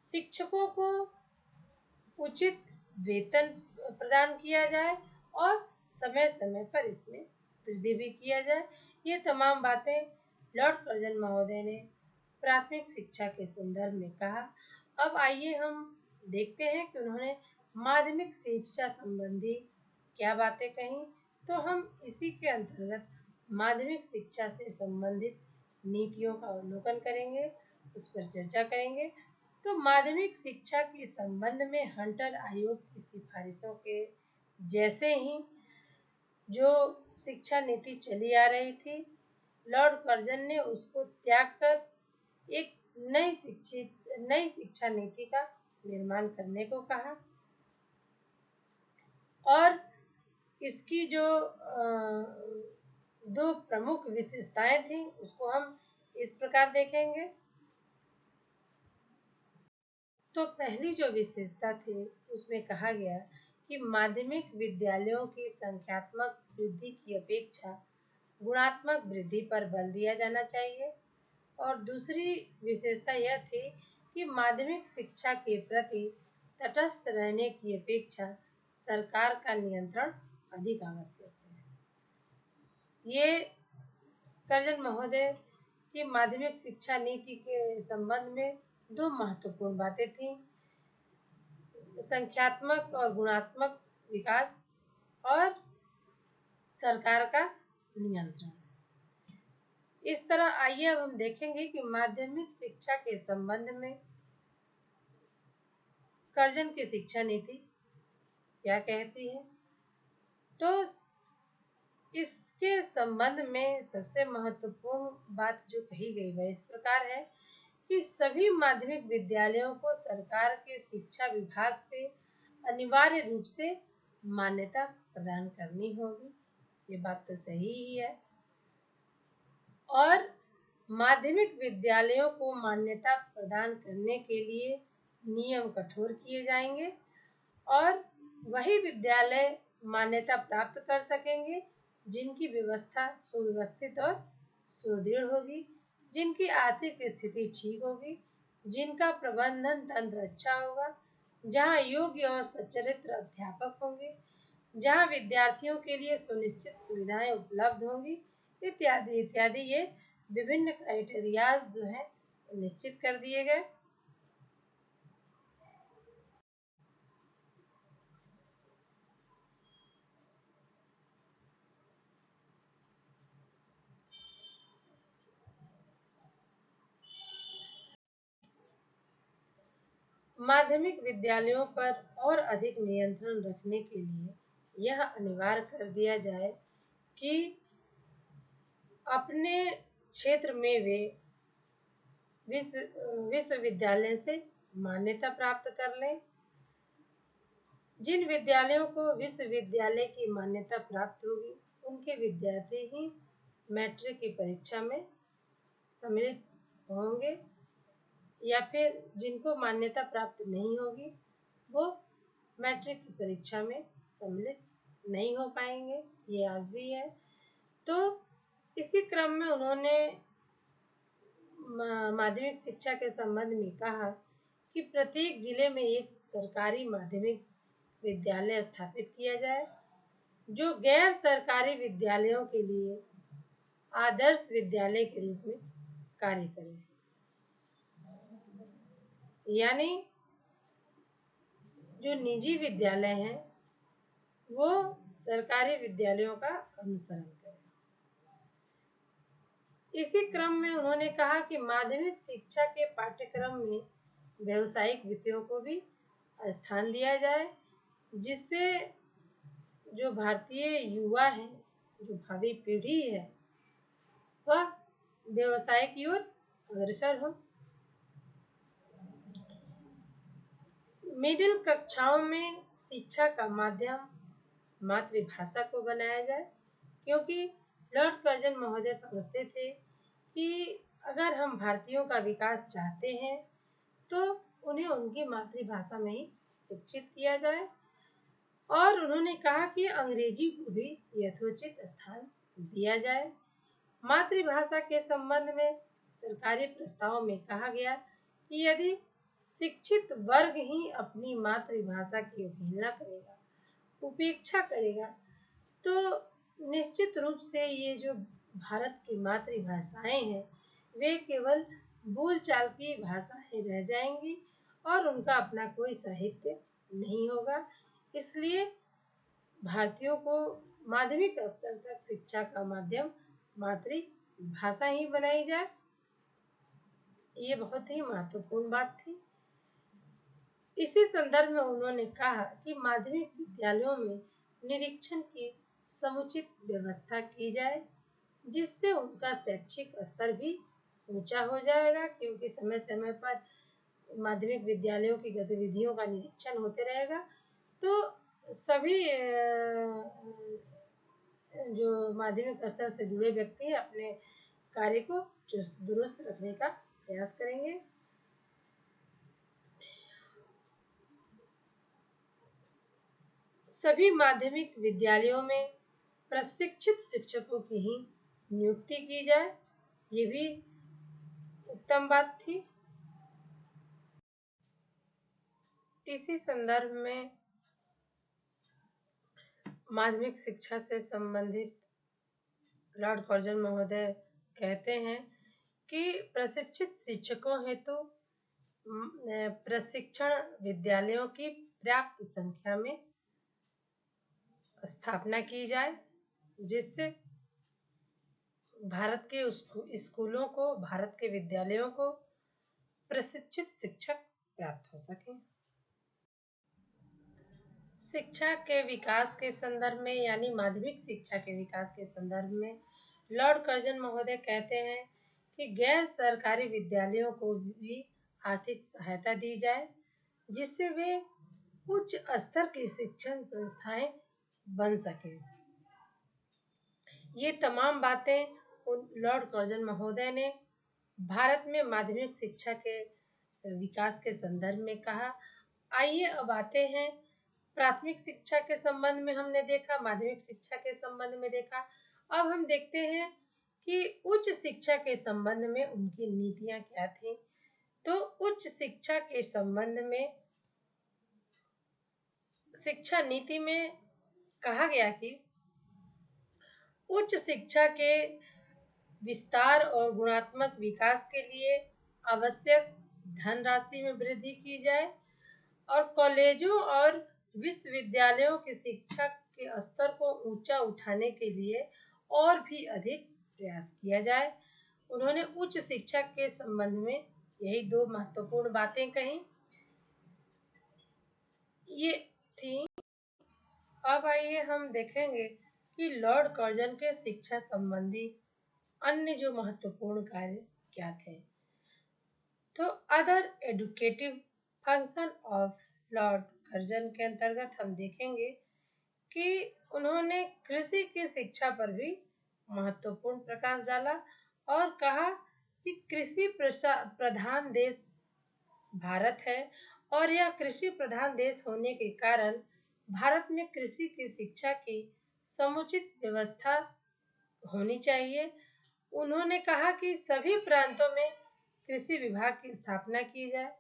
शिक्षकों को उचित वेतन प्रदान किया जाए और समय समय पर इसमें वृद्धि भी किया जाए। ये तमाम बातें लॉर्ड कर्जन महोदय ने प्राथमिक शिक्षा के संदर्भ में कहा। अब आइए हम देखते हैं कि उन्होंने माध्यमिक शिक्षा संबंधी क्या बातें कही। तो हम इसी के अंतर्गत माध्यमिक शिक्षा से संबंधित नीतियों का अवलोकन करेंगे, उस पर चर्चा करेंगे। तो माध्यमिक शिक्षा के संबंध में हंटर आयोग की सिफारिशों के जैसे ही जो शिक्षा नीति चली आ रही थी, लॉर्ड कर्जन ने उसको त्याग कर एक नई शिक्षा नीति का निर्माण करने को कहा। और इसकी जो दो प्रमुख विशेषताएं थी उसको हम इस प्रकार देखेंगे। तो पहली जो विशेषता थी उसमें कहा गया कि माध्यमिक विद्यालयों की संख्यात्मक वृद्धि की अपेक्षा गुणात्मक वृद्धि पर बल दिया जाना चाहिए। और दूसरी विशेषता यह थी कि माध्यमिक शिक्षा के प्रति तटस्थ रहने की अपेक्षा सरकार का नियंत्रण अधिक आवश्यक है। ये कर्जन महोदय की माध्यमिक शिक्षा नीति के संबंध में दो महत्वपूर्ण बातें थीं, संख्यात्मक और गुणात्मक विकास और सरकार का नियंत्रण। इस तरह आइए अब हम देखेंगे कि माध्यमिक शिक्षा के संबंध में कर्जन की शिक्षा नीति क्या कहती है। तो इसके संबंध में सबसे महत्वपूर्ण बात जो कही गई वह इस प्रकार है कि सभी माध्यमिक विद्यालयों को सरकार के शिक्षा विभाग से अनिवार्य रूप से मान्यता प्रदान करनी होगी। ये बात तो सही ही है। और माध्यमिक विद्यालयों को मान्यता प्रदान करने के लिए नियम कठोर किए जाएंगे और वही विद्यालय मान्यता प्राप्त कर सकेंगे जिनकी व्यवस्था सुव्यवस्थित और सुदृढ़ होगी, जिनकी आर्थिक स्थिति ठीक होगी, जिनका प्रबंधन तंत्र अच्छा होगा, जहां योग्य और सच्चरित्र अध्यापक होंगे, जहां विद्यार्थियों के लिए सुनिश्चित सुविधाएं उपलब्ध होंगी, इत्यादि इत्यादि। ये विभिन्न क्राइटेरियाज जो है निश्चित कर दिए गए। माध्यमिक विद्यालयों पर और अधिक नियंत्रण रखने के लिए यह अनिवार्य कर दिया जाए कि अपने क्षेत्र में वे विश्वविद्यालय से मान्यता प्राप्त कर लें। जिन विद्यालयों को विश्वविद्यालय की मान्यता प्राप्त होगी उनके विद्यार्थी ही मैट्रिक की परीक्षा में सम्मिलित होंगे, या फिर जिनको मान्यता प्राप्त नहीं होगी वो मैट्रिक की परीक्षा में सम्मिलित नहीं हो पाएंगे। ये आज भी है। तो इसी क्रम में उन्होंने माध्यमिक शिक्षा के संबंध में कहा कि प्रत्येक जिले में एक सरकारी माध्यमिक विद्यालय स्थापित किया जाए जो गैर सरकारी विद्यालयों के लिए आदर्श विद्यालय के रूप में कार्य करे। यानी जो निजी विद्यालय हैं वो सरकारी विद्यालयों का अनुसरण करें। इसी क्रम में उन्होंने कहा कि माध्यमिक शिक्षा के पाठ्यक्रम में व्यावसायिक विषयों को भी स्थान दिया जाए, जिससे जो भारतीय युवा है, जो भावी पीढ़ी है, वह व्यवसाय की ओर अग्रसर हो। मिडिल कक्षाओं में शिक्षा का माध्यम मातृभाषा को बनाया जाए, क्योंकि लॉर्ड कर्जन महोदय समझते थे कि अगर हम भारतीयों का विकास चाहते हैं तो उन्हें उनकी मातृभाषा में ही शिक्षित किया जाए। और उन्होंने कहा कि अंग्रेजी को भी यथोचित स्थान दिया जाए। मातृभाषा के संबंध में सरकारी प्रस्ताव में कहा गया कि यदि शिक्षित वर्ग ही अपनी मातृभाषा की अवहेलना करेगा, उपेक्षा करेगा, तो निश्चित रूप से ये जो भारत की मातृभाषाएं हैं वे केवल बोलचाल की भाषाएं रह जाएंगी और उनका अपना कोई साहित्य नहीं होगा। इसलिए भारतीयों को माध्यमिक स्तर तक शिक्षा का माध्यम मातृभाषा भाषा ही बनाई जाए। ये बहुत ही महत्वपूर्ण बात थी। इसी संदर्भ में उन्होंने कहा कि माध्यमिक विद्यालयों में निरीक्षण की समुचित व्यवस्था की जाए, जिससे उनका शैक्षिक स्तर भी ऊंचा हो जाएगा, क्योंकि समय समय पर माध्यमिक विद्यालयों की गतिविधियों का निरीक्षण होते रहेगा। तो सभी जो माध्यमिक स्तर से जुड़े व्यक्ति हैं अपने कार्य को चुस्त दुरुस्त रखने का प्रयास करेंगे। सभी माध्यमिक विद्यालयों में प्रशिक्षित शिक्षकों की ही नियुक्ति की जाए, ये भी उत्तम बात थी। इसी संदर्भ में माध्यमिक शिक्षा से संबंधित लॉर्ड कर्जन महोदय कहते हैं कि प्रशिक्षित शिक्षकों हेतु प्रशिक्षण विद्यालयों की पर्याप्त संख्या में स्थापना की जाए, जिससे भारत के स्कूलों को, भारत के विद्यालयों को प्रशिक्षित शिक्षक प्राप्त हो सके। शिक्षा के विकास के संदर्भ में, यानी माध्यमिक शिक्षा के विकास के संदर्भ में लॉर्ड कर्जन महोदय कहते हैं कि गैर सरकारी विद्यालयों को भी आर्थिक सहायता दी जाए, जिससे वे उच्च स्तर की शिक्षण संस्थाएं बन सके। ये तमाम बातें लॉर्ड कर्जन महोदय ने भारत में माध्यमिक शिक्षा के विकास के संदर्भ में कहा। आइए अब आते हैं प्राथमिक शिक्षा के संबंध में। हमने देखा, माध्यमिक शिक्षा के संबंध में देखा। अब हम देखते हैं कि उच्च शिक्षा के संबंध में उनकी नीतियां क्या थी। तो उच्च शिक्षा के संबंध में शिक्षा नीति में कहा गया कि उच्च शिक्षा के विस्तार और गुणात्मक विकास के लिए आवश्यक धनराशि में वृद्धि की जाए और कॉलेजों और विश्वविद्यालयों की शिक्षा के स्तर को ऊंचा उठाने के लिए और भी अधिक प्रयास किया जाए। उन्होंने उच्च शिक्षा के संबंध में यही दो महत्वपूर्ण बातें कही। ये थी। अब आइए हम देखेंगे कि लॉर्ड कर्जन के शिक्षा संबंधी अन्य जो महत्वपूर्ण कार्य क्या थे। तो other educative function of Lord Curzon के अंतर्गत हम देखेंगे कि उन्होंने कृषि की शिक्षा पर भी महत्वपूर्ण प्रकाश डाला और कहा कि कृषि प्रधान देश भारत है और यह कृषि प्रधान देश होने के कारण भारत में कृषि की शिक्षा की समुचित व्यवस्था होनी चाहिए। उन्होंने कहा कि सभी प्रांतों में कृषि विभाग की स्थापना की जाए,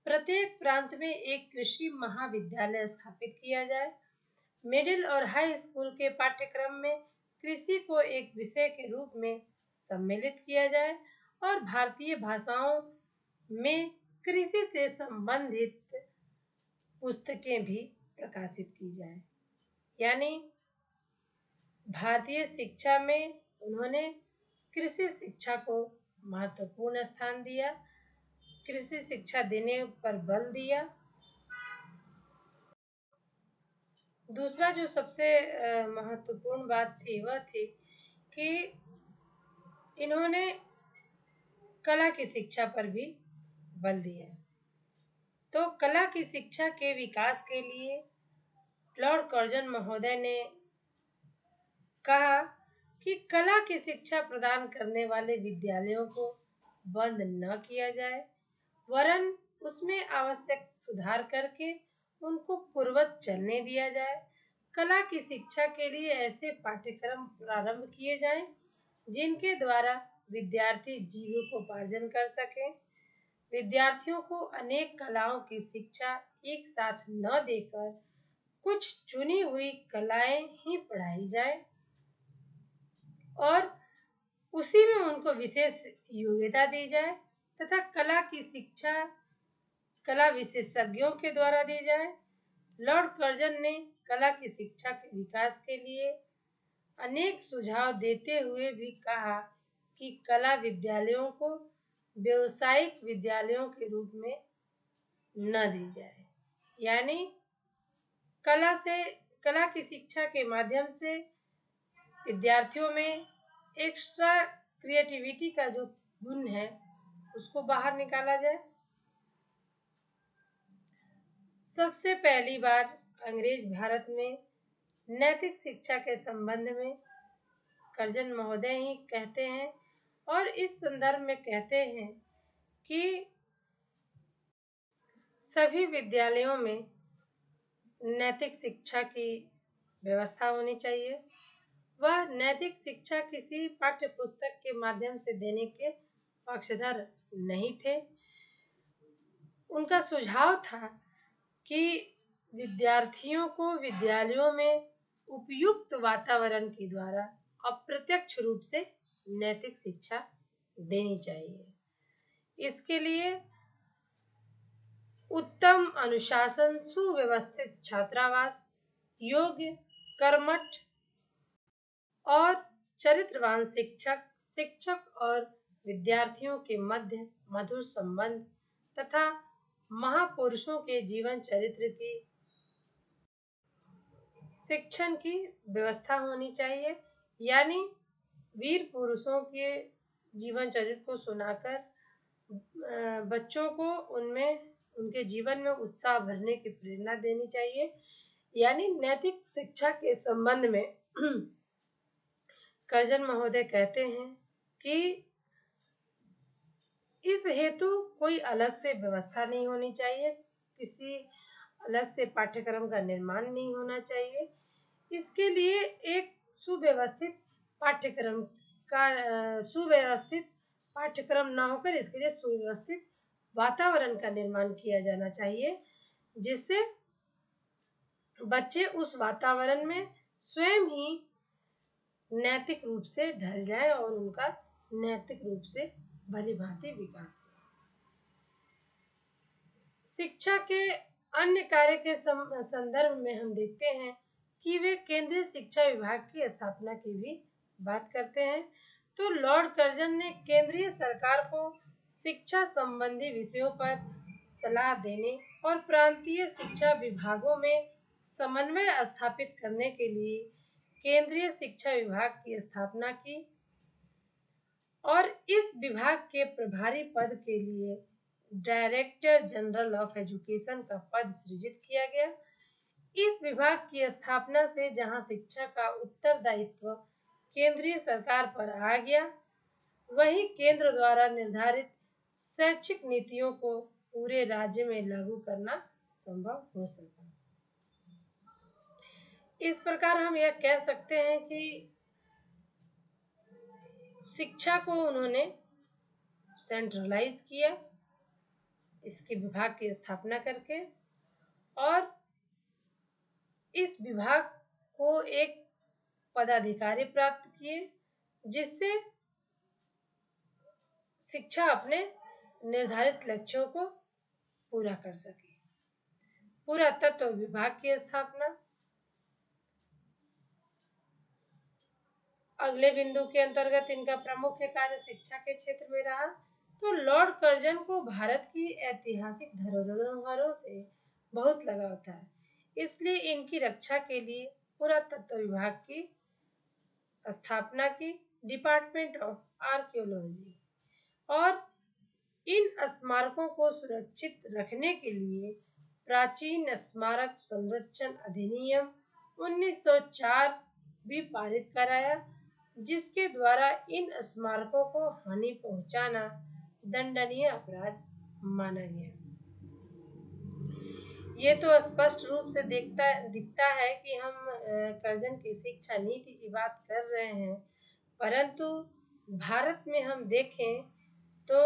प्रत्येक प्रांत में एक कृषि महाविद्यालय स्थापित किया जाए, मिडिल और हाई स्कूल के पाठ्यक्रम में कृषि को एक विषय के रूप में सम्मिलित किया जाए और भारतीय भाषाओं में कृषि से संबंधित पुस्तकें भी प्रकाशित की जाए। यानी भारतीय शिक्षा में उन्होंने कृषि शिक्षा को महत्वपूर्ण स्थान दिया, कृषि शिक्षा देने पर बल दिया। दूसरा जो सबसे महत्वपूर्ण बात थी वह थी कि इन्होंने कला की शिक्षा पर भी बल दिया। तो कला की शिक्षा के विकास के लिए लॉर्ड कर्जन महोदय ने कहा कि कला की शिक्षा प्रदान करने वाले विद्यालयों को बंद न किया जाए, वरन उसमें आवश्यक सुधार करके उनको पूर्ववत चलने दिया जाए। कला की शिक्षा के लिए ऐसे पाठ्यक्रम प्रारंभ किए जाएं, जिनके द्वारा विद्यार्थी जीविकोपार्जन कर सकें। विद्यार्थियों को अनेक कलाओं की शिक्षा एक साथ न देकर कुछ चुनी हुई कलाएं ही पढ़ाई जाए और उसी में उनको विशेष योग्यता दी जाए तथा कला की शिक्षा कला विशेषज्ञों के द्वारा दी जाए। लॉर्ड कर्जन ने कला की शिक्षा के विकास के लिए अनेक सुझाव देते हुए भी कहा कि कला विद्यालयों को व्यावसायिक विद्यालयों के रूप में न दी जाए। यानी कला की शिक्षा के माध्यम से विद्यार्थियों में एक्स्ट्रा क्रिएटिविटी का जो गुण है उसको बाहर निकाला जाए। सबसे पहली बार अंग्रेज भारत में नैतिक शिक्षा के संबंध में कर्जन महोदय ही कहते हैं और इस संदर्भ में कहते हैं कि सभी विद्यालयों में नैतिक शिक्षा की व्यवस्था होनी चाहिए। वह नैतिक शिक्षा किसी पाठ्य पुस्तक के माध्यम से देने के पक्षधर नहीं थे। उनका सुझाव था कि विद्यार्थियों को विद्यालयों में उपयुक्त वातावरण के द्वारा अप्रत्यक्ष रूप से नैतिक शिक्षा देनी चाहिए। इसके लिए उत्तम अनुशासन, सुव्यवस्थित छात्रावास, योग्य, कर्मठ और चरित्रवान शिक्षक और विद्यार्थियों के मध्य मधुर संबंध तथा महापुरुषों के जीवन चरित्र की शिक्षण की व्यवस्था होनी चाहिए। यानी वीर पुरुषों के जीवन चरित्र को सुनाकर बच्चों को उनमें उनके जीवन में उत्साह भरने की प्रेरणा देनी चाहिए। यानी नैतिक शिक्षा के संबंध में कर्जन महोदय कहते हैं कि इस हेतु कोई अलग से व्यवस्था नहीं होनी चाहिए, किसी अलग से पाठ्यक्रम का निर्माण नहीं होना चाहिए। इसके लिए एक सुव्यवस्थित पाठ्यक्रम न होकर इसके लिए सुव्यवस्थित वातावरण का निर्माण किया जाना चाहिए, जिससे बच्चे उस वातावरण में स्वयं ही नैतिक रूप से ढल जाए और उनका नैतिक रूप से भली भांति विकास हो। शिक्षा के अन्य कार्य के संदर्भ में हम देखते हैं कि वे केंद्रीय शिक्षा विभाग की स्थापना की भी बात करते हैं। तो लॉर्ड कर्जन ने केंद्रीय सरकार को शिक्षा संबंधी विषयों पर सलाह देने और प्रांतीय शिक्षा विभागों में समन्वय स्थापित करने के लिए केंद्रीय शिक्षा विभाग की स्थापना की और इस विभाग के प्रभारी पद के लिए डायरेक्टर जनरल ऑफ एजुकेशन का पद सृजित किया गया। इस विभाग की स्थापना से जहां शिक्षा का उत्तरदायित्व केंद्रीय सरकार पर आ गया, वहीं केंद्र द्वारा निर्धारित शैक्षिक नीतियों को पूरे राज्य में लागू करना संभव हो सका। इस प्रकार हम यह कह सकते हैं कि शिक्षा को उन्होंने सेंट्रलाइज किया, इसके विभाग की स्थापना करके, और इस विभाग को एक पदाधिकारी प्राप्त किए जिससे शिक्षा अपने निर्धारित लक्ष्यों को पूरा कर सके। पुरातत्व विभाग की स्थापना। अगले बिंदु के अंतर्गत इनका प्रमुख कार्य शिक्षा के क्षेत्र में रहा। तो लॉर्ड कर्जन को भारत की ऐतिहासिक धरोहरों से बहुत लगाव था, इसलिए इनकी रक्षा के लिए पुरातत्व विभाग की स्थापना की, डिपार्टमेंट ऑफ आर्कियोलॉजी, और इन स्मारकों को सुरक्षित रखने के लिए प्राचीन स्मारक संरक्षण अधिनियम 1904 भी पारित कराया, जिसके द्वारा इन स्मारकों को हानि पहुंचाना दंडनीय अपराध माना गया। ये तो स्पष्ट रूप से दिखता है कि हम कर्जन की शिक्षा नीति की बात कर रहे हैं, परंतु भारत में हम देखें तो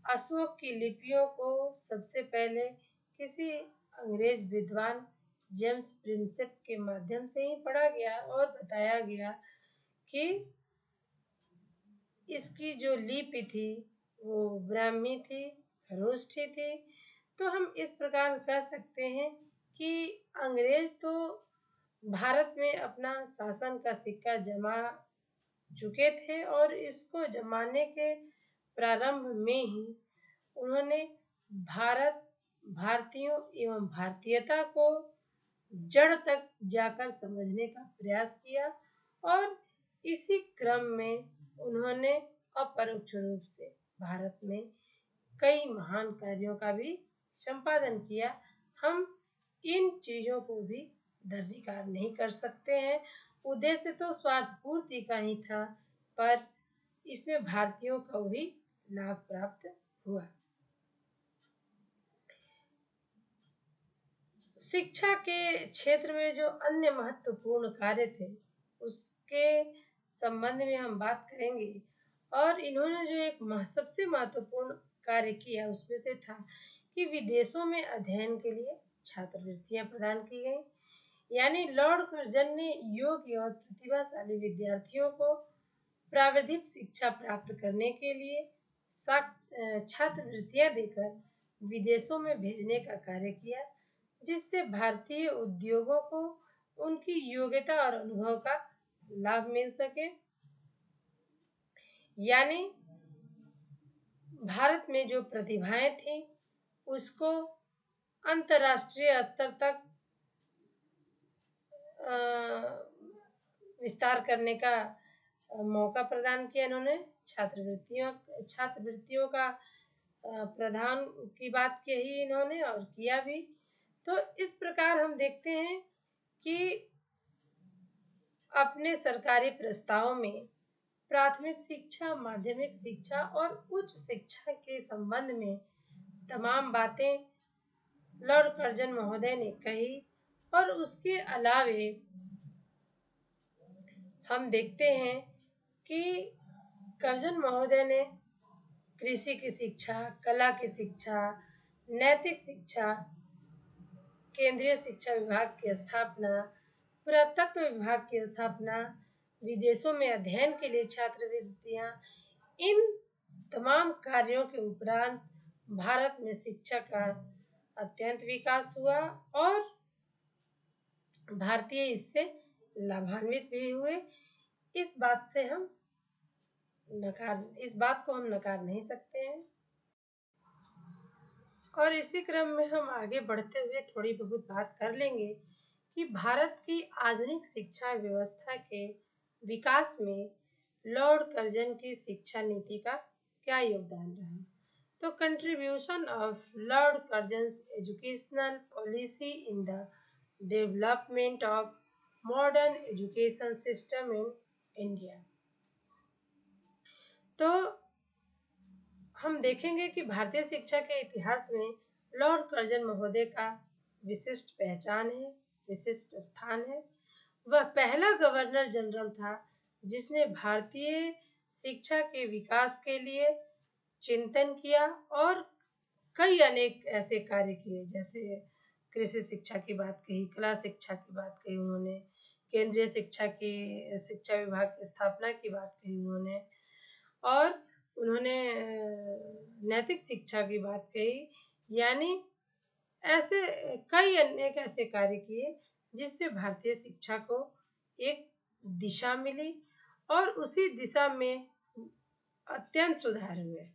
अशोक की लिपियों को सबसे पहले किसी अंग्रेज विद्वान जेम्स प्रिंसेप के माध्यम से ही पढ़ा गया और बताया गया कि इसकी जो लिपि थी वो ब्राह्मी थी, खरोष्ठी थी। तो हम इस प्रकार कह सकते हैं कि अंग्रेज तो भारत में अपना शासन का सिक्का जमा चुके थे और इसको जमाने के प्रारंभ में ही उन्होंने भारत, भारतीयों एवं भारतीयता को जड़ तक जाकर समझने का प्रयास किया और इसी क्रम में उन्होंने अपरोक्ष रूप से भारत में कई महान कार्यों का भी संपादन किया। हम इन चीजों को भी निर्विकार नहीं कर सकते हैं। उद्देश्य तो स्वार्थ पूर्ति का ही था, पर इसमें भारतीयों को भी लाभ प्राप्त हुआ। शिक्षा के क्षेत्र में जो अन्य महत्वपूर्ण कार्य थे उसके संबंध में हम बात करेंगे। और इन्होंने जो एक सबसे महत्वपूर्ण कार्य किया उसमें से था कि विदेशों में अध्ययन के लिए छात्रवृत्तियां प्रदान की गई। यानी लॉर्ड कर्जन ने योग्य और प्रतिभाशाली विद्यार्थियों को प्राविधिक शिक्षा प्राप्त करने के लिए छात्रवृत्तियां देकर विदेशों में भेजने का कार्य किया, जिससे भारतीय उद्योगों को उनकी योग्यता और अनुभव का लाभ मिल सके। यानी भारत में जो प्रतिभाएं थी उसको अंतर्राष्ट्रीय स्तर तक विस्तार करने का मौका प्रदान किया इन्होंने। छात्रवृत्तियों का प्रदान की बात कही इन्होंने और किया भी। तो इस प्रकार हम देखते हैं कि अपने सरकारी प्रस्ताव में प्राथमिक शिक्षा, माध्यमिक शिक्षा और उच्च शिक्षा के संबंध में तमाम बातें लॉर्ड कर्जन महोदय ने कही। और उसके अलावे हम देखते हैं कि कर्जन महोदय ने कृषि की शिक्षा, कला की शिक्षा, नैतिक शिक्षा, केंद्रीय शिक्षा विभाग की स्थापना, पुरातत्व विभाग की स्थापना, विदेशों में अध्ययन के लिए छात्रवृत्तियां, इन तमाम कार्यों के उपरांत भारत में शिक्षा का अत्यंत विकास हुआ और भारतीय इससे लाभान्वित भी हुए। इस बात को हम नकार नहीं सकते हैं। और इसी क्रम में हम आगे बढ़ते हुए थोड़ी बहुत बात कर लेंगे कि भारत की आधुनिक शिक्षा व्यवस्था के विकास में लॉर्ड कर्जन की शिक्षा नीति का क्या योगदान रहा। तो contribution of Lord Curzon's educational policy in the development of modern education system in India. तो हम देखेंगे कि भारतीय शिक्षा के इतिहास में लॉर्ड कर्जन महोदय का विशिष्ट पहचान है, विशिष्ट स्थान है। वह पहला गवर्नर जनरल था जिसने भारतीय शिक्षा के विकास के लिए चिंतन किया और कई अनेक ऐसे कार्य किए, जैसे कृषि शिक्षा की बात कही, कला शिक्षा की बात कही उन्होंने, केंद्रीय शिक्षा विभाग की स्थापना की बात कही उन्होंने, और उन्होंने नैतिक शिक्षा की बात कही। यानी ऐसे कई अनेक ऐसे कार्य किए जिससे भारतीय शिक्षा को एक दिशा मिली और उसी दिशा में अत्यंत सुधार हुए।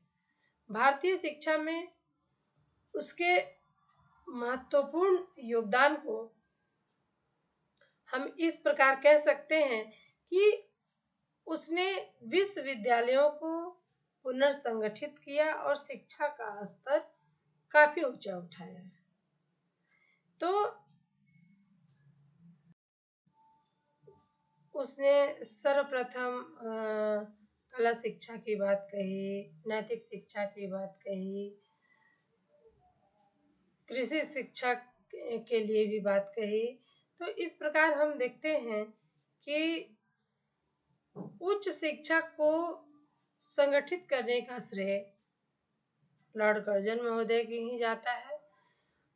भारतीय शिक्षा में उसके महत्वपूर्ण योगदान को हम इस प्रकार कह सकते हैं कि उसने विश्वविद्यालयों को पुनर्संगठित किया और शिक्षा का स्तर काफी ऊंचा उठाया। तो उसने सर्वप्रथम कला शिक्षा की बात कही, नैतिक शिक्षा की बात कही, कृषि शिक्षा के लिए भी बात कही। तो इस प्रकार हम देखते हैं कि उच्च शिक्षा को संगठित करने का श्रेय लॉर्ड कर्जन महोदय की ही जाता है।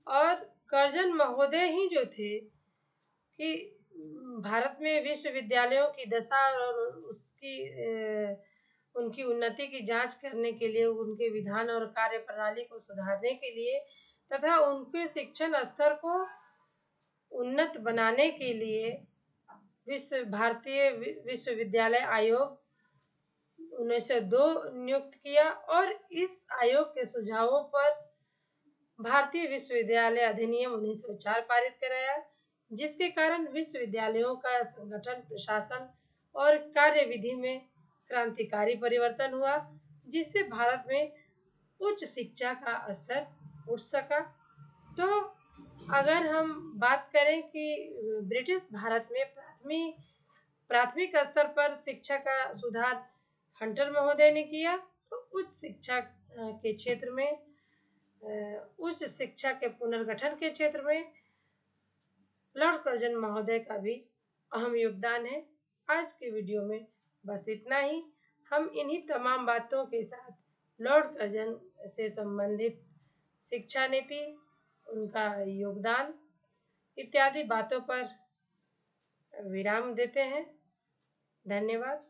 और कर्जन महोदय ही जो थे कि भारत में विश्वविद्यालयों की दशा और उनकी उन्नति की जांच करने के लिए, उनके विधान और कार्य प्रणाली को सुधारने के लिए तथा उनके शिक्षण स्तर को उन्नत बनाने के लिए भारतीय विश्वविद्यालय आयोग 1902 नियुक्त किया और इस आयोग के सुझावों पर भारतीय विश्वविद्यालय अधिनियम 1904 पारित कराया, जिसके कारण विश्वविद्यालयों का संगठन, प्रशासन और कार्यविधि में क्रांतिकारी परिवर्तन हुआ, जिससे भारत में उच्च शिक्षा का स्तर उठ सका। तो अगर हम बात करें कि ब्रिटिश भारत में प्राथमिक स्तर पर शिक्षा का सुधार हंटर महोदय ने किया, तो उच्च शिक्षा के क्षेत्र में उच्च शिक्षा के पुनर्गठन के क्षेत्र में लॉर्ड कर्जन महोदय का भी अहम योगदान है। आज के वीडियो में बस इतना ही। हम इन्हीं तमाम बातों के साथ लॉर्ड कर्जन से संबंधित शिक्षा नीति, उनका योगदान इत्यादि बातों पर विराम देते हैं। धन्यवाद।